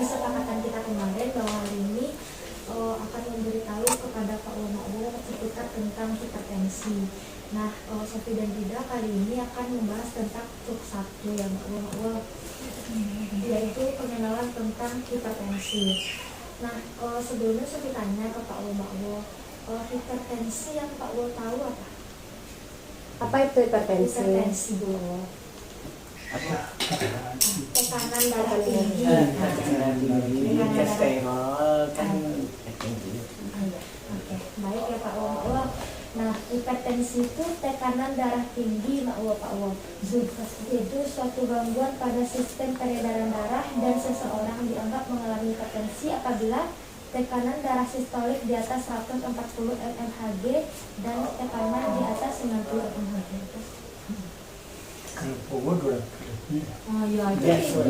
kesepakatan kita kemarin bahwa hari ini akan memberitahu kepada Pak Wamawo seputar tentang hipertensi. Nah, Sofi dan Rida kali ini akan membahas tentang cuk 1 ya Pak Wamawo, yaitu pengenalan tentang hipertensi. Nah, sebelumnya Sofi tanya ke Pak Wamawo, hipertensi yang Pak Wo tahu apa? Apa itu hipertensi? Hipertensi Bu. Tekanan darah tinggi. Kolesterol kan tinggi. Oke, baik ya Pak Wo. Nah, hipertensi itu tekanan darah tinggi, Pak Wo. Itu suatu gangguan pada sistem peredaran darah dan seseorang dianggap mengalami hipertensi apabila tekanan darah sistolik di atas 140 mmHg dan tekanan di atas 90 mmHg. Kalau power dua lebih. Oh iya, Biasa.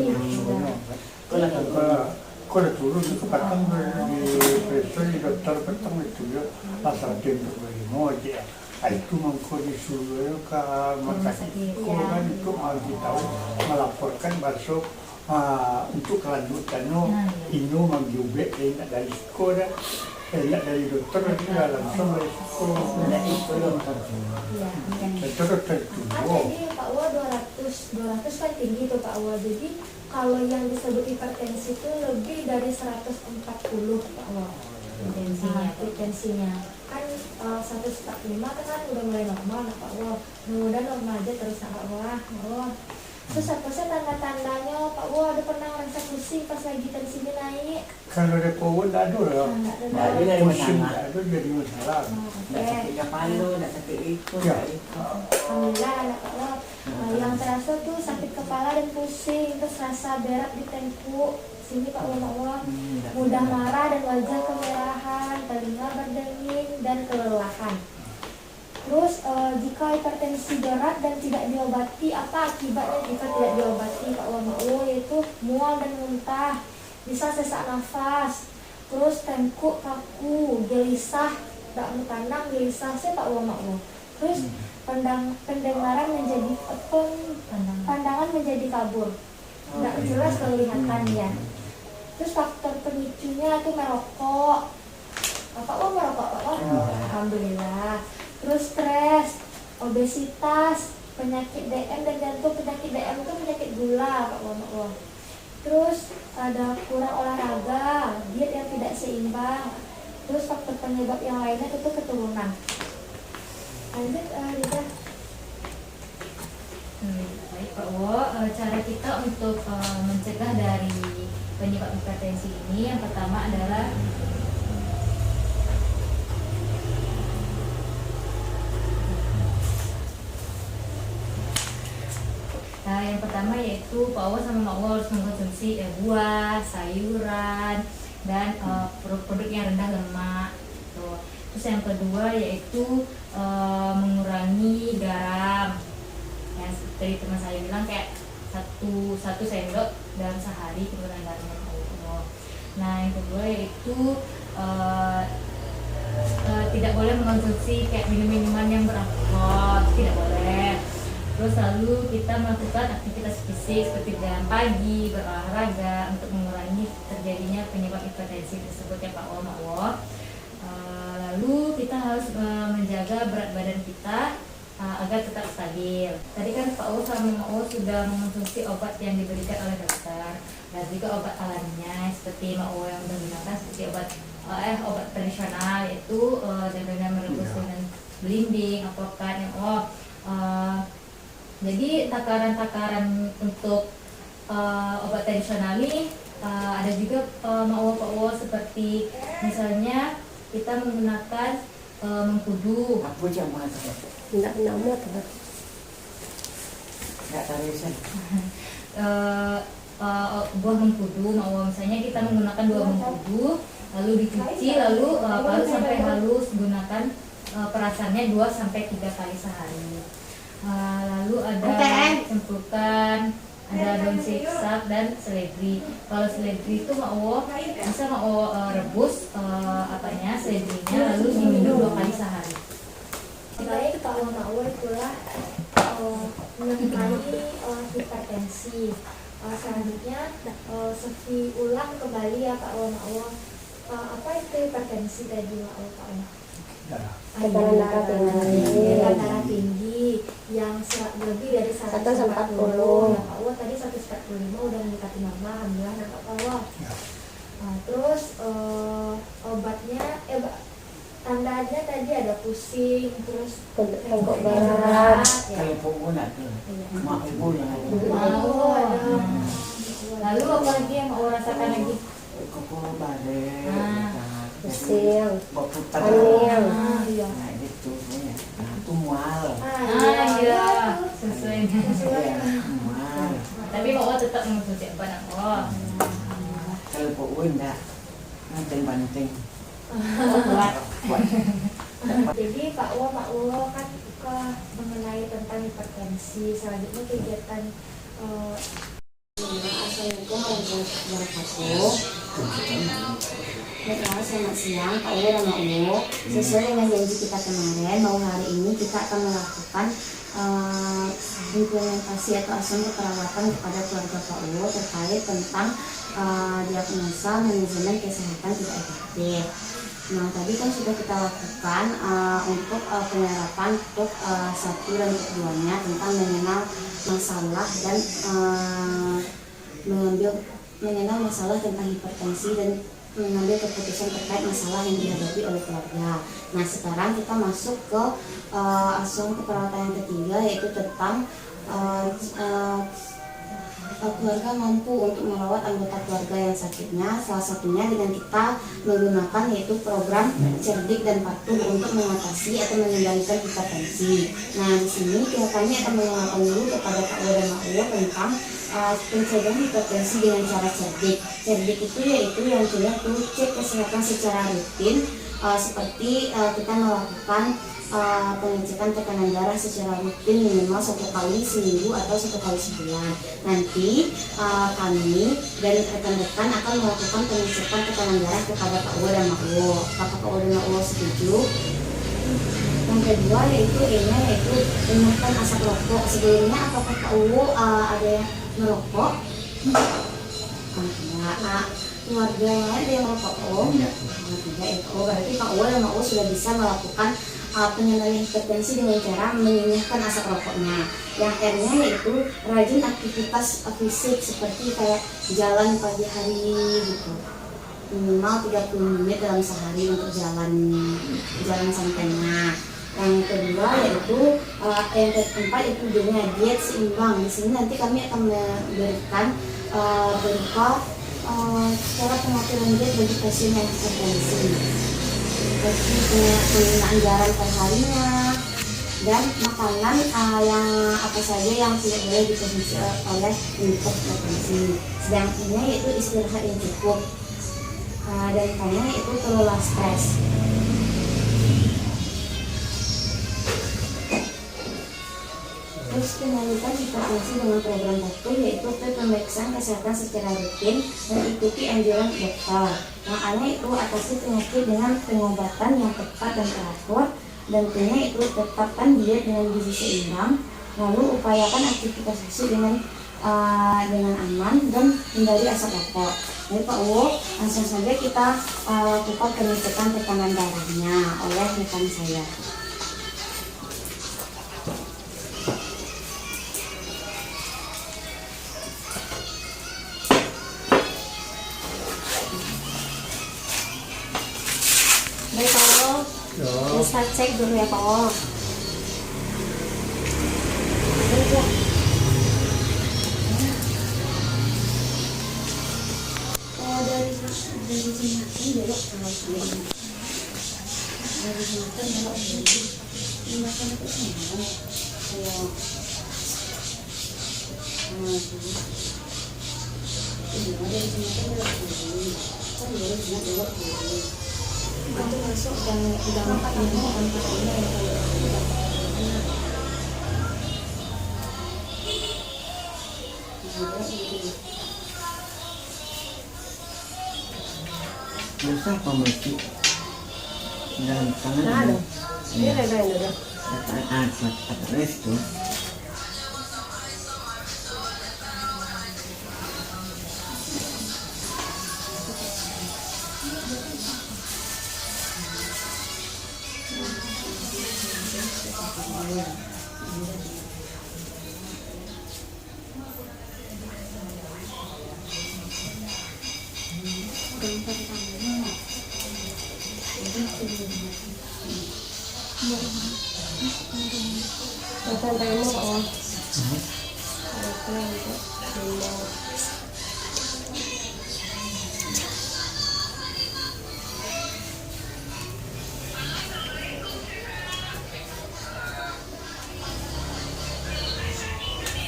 Kalau turun kecepatan di pressure di dokter petang itu ya pasal tempo mau aja. Itu mangko disuruh ke rumah sakit. Korban itu mau tahu melaporkan besok untuk kelanjutannya ini mengjubek dari sekolah. Dari dokter nanti langsung dari sekolah. Itu yang terjadi. Dokter tertutup. Jadi Pak Wo 200 kan tinggi tuh Pak Wo. Jadi kalau yang disebut hipertensi itu lebih dari 140 Pak Wo. Hipertensinya kan 145 kan udah mulai normal Pak Wo. Mudah-mudahan normal aja terus Pak Wo. Terus apa sih tanda-tandanya Pak Wo, ada pernah merasa pusing pas lagi tensinya naik? Kalau ada power tidak ada ya. Jadi dari Pusing masalah. tidak ada jadi masalah. Tidak sakit kepala, tidak sakit itu. Ya. Alhamdulillah ada Pak Wo. Yang terasa tuh sakit kepala dan pusing, terus rasa berat di tengkuk sini Pak Wo. Mudah marah dan wajah kemerahan, telinga berdenging dan kelelahan. Terus jika hipertensi berat dan tidak diobati, apa akibatnya jika tidak diobati Pak Wamawo? Yaitu mual dan muntah, bisa sesak nafas, terus tengkuk kaku, gelisah, tak bertandang, gelisah sih Pak Wamawo. Terus pendengaran menjadi pandangan menjadi kabur, nggak jelas kelihatannya. Terus faktor pemicunya itu merokok. Pak Wo merokok Pak Wo? Alhamdulillah. Terus stres, obesitas, penyakit DM dan jantung. Penyakit DM itu penyakit gula Pak Wo. Terus ada kurang olahraga, diet yang tidak seimbang. Terus faktor penyebab yang lainnya itu keturunan. Lanjut Rida. Baik Pak Wo, cara kita untuk mencegah dari penyebab hipertensi ini yang pertama adalah yang pertama yaitu Pak Wo sama Mak Wo harus mengkonsumsi buah, sayuran, dan produk yang rendah lemak. Tuh. Terus yang kedua yaitu mengurangi garam. Ya, seperti teman saya bilang kayak satu sendok dalam sehari pengurangan garamnya Pak Wo. Nah yang kedua yaitu tidak boleh mengkonsumsi kayak minuman yang beralkohol, tidak boleh. Terus lalu kita melakukan aktivitas fisik seperti jalan pagi, berolahraga untuk mengurangi terjadinya penyebab hipertensi tersebut ya Pak Wo. Lalu kita harus menjaga berat badan kita agar tetap stabil. Tadi kan Pak Wo sama Mak Wo sudah mengonsumsi obat yang diberikan oleh dokter dan juga obat alaminya seperti Mak Wo yang sudah gunakan seperti obat tradisional yaitu dengan merebus dengan belimbing, apokat yang jadi takaran-takaran untuk obat tradisional ini ada juga Pak Wo seperti misalnya kita menggunakan mengkudu. Aku jangan mengatakan. Tidak nama tuh. Tidak tahu Buah mengkudu, misalnya kita menggunakan buah mengkudu lalu dicuci lalu parut sampai halus, gunakan perasannya 2-3 kali sehari. Lalu ada cemplungkan, ada daun siksak dan seledri. Kalau seledri itu bisa rebus seledrinya lalu diminum 2 kali sehari. Baik Pak Wo itulah mengenai hipertensi. Selanjutnya Sofi ulang kembali ya Pak Allah. Apa itu hipertensi tadi Pak Allah? Darah. Tekanan darah tinggi. Tekanan darah tinggi yang lebih dari 140 ya Pak Allah. Tadi 145 udah mendekati mama, alhamdulillah ya Pak Allah. Ya. Terus obatnya tandanya tadi ada pusing, terus Tengkok berat. ya. Kalau pokoknya tuh, mak ibu yang ada. Mau ada. Lalu apa lagi yang mau rasakan lagi? Kepala badan, Pusing. berputar. Angin. Iya. Nah gitu, ya. Nah itu mual. Iya, sesuai. Iya, mual. Tapi Pak tetap mengikuti obat Allah. Kalau pokoknya enggak, banting-banting. Kuat. Jadi Pak Wo kan mengenai tentang hipertensi. Selanjutnya kegiatan Assalamualaikum warahmatullahi wabarakatuh. Selamat siang Pak Wo dan Mak Wo. Sesuai dengan janji kita kemarin, bahwa hari ini kita akan melakukan implementasi atau asuhan keperawatan kepada keluarga Pak Wo terkait tentang diagnosa manajemen kesehatan tidak efektif. Nah tadi kan sudah kita lakukan untuk penyerapan untuk 1 dan untuk 2-nya tentang mengenal masalah dan mengenal masalah tentang hipertensi dan mengambil keputusan terkait masalah yang dihadapi oleh keluarga. Nah sekarang kita masuk ke asuhan keperawatan yang ketiga, yaitu tentang keluarga mampu untuk merawat anggota keluarga yang sakitnya. Salah satunya dengan kita menggunakan yaitu program cerdik dan patuh untuk mengatasi atau mengendalikan hipertensi. Nah di sini kami akan mengenalkan dulu kepada Pak Wo dan Mak Wo tentang pencegahan hipertensi dengan cara cerdik. Cerdik itu yaitu yang kita cek kesehatan secara rutin, seperti kita melakukan pengecekan tekanan darah secara rutin minimal 1 kali seminggu atau 1 kali sebulan. Nanti kami dan rekan-rekan akan melakukan pengecekan tekanan darah kepada Pak Wo dan Mak Wo. Apakah Pak Wo dan Mak Wo setuju? Yang kedua yaitu menurunkan asap rokok. Sebelumnya apakah Pak Wo ada yang merokok? Enggak. Keluarga yang lain ada yang merokok? Tidak ya Pak Wo. Berarti Pak Wo dan Mak Wo sudah bisa melakukan pengendalian hipertensi dengan cara menyenyihkan asap rokoknya. Yang R-nya yaitu rajin aktivitas fisik seperti kayak jalan pagi hari gitu, minimal 30 menit dalam sehari untuk jalan santainya. Yang kedua yaitu yang keempat itu dunia diet seimbang. Di sini nanti kami akan memberikan berupa cara pengaturan diet bagi pasien yang hipertensi, seperti penggunaan garam perharinya dan makanan yang apa saja yang tidak boleh dikonsumsi oleh hipertensi. Sedangkan yaitu istirahat yang cukup dan kayaknya itu kelola stres. Terus kendalikan hipertensi dengan program patuh, yaitu pemeriksaan kesehatan secara rutin dan ikuti anjuran dokter. Makanya itu atasi penyakit dengan pengobatan yang tepat dan teratur, dan tentunya itu tetapkan diet dengan gizi seimbang. Lalu upayakan aktivitas fisik dengan aman dan hindari asap rokok. Jadi Pak Wo, langsung saja kita lakukan pengecekan tekanan darahnya oleh rekan saya. Baik Pak Wo, bisa cek dulu ya Pak Wo. Dari Jembatan belok ke Jembatan belok ke Jembatan itu semua. Dari Jembatan belok ke itu masuk dan menemukan katanya yang Bisa apa mesti dalam tangan Ada. Ini ya, ada yang udah. atas itu Santai mo Pak Wah. Oke, untuk minum.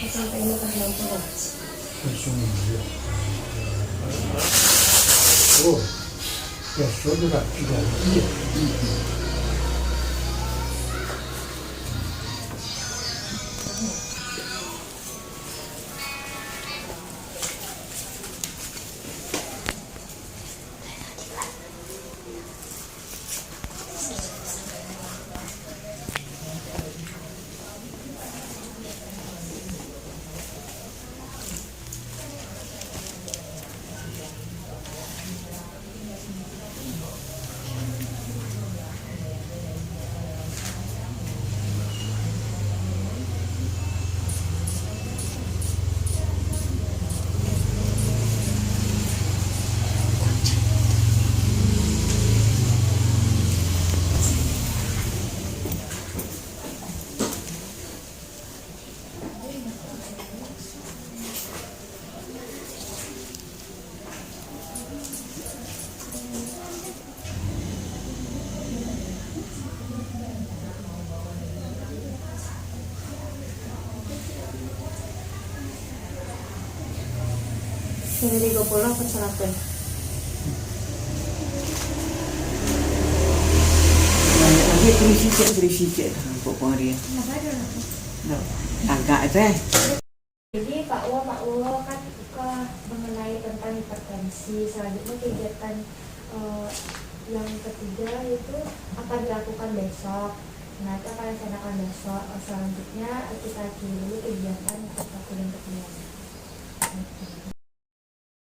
Sampai mo ka 60. Oh, ya sudah tidak. Sudah 30 apa 100? Lagi terisi cek untuk pengaria. Agak teh. Jadi Pak Wo kan mengenai tentang hipertensi. Selanjutnya kegiatan yang ketiga itu akan dilakukan besok. Nah, itu akan dilaksanakan besok. Selanjutnya kita akhiri dulu kegiatan untuk yang kedua.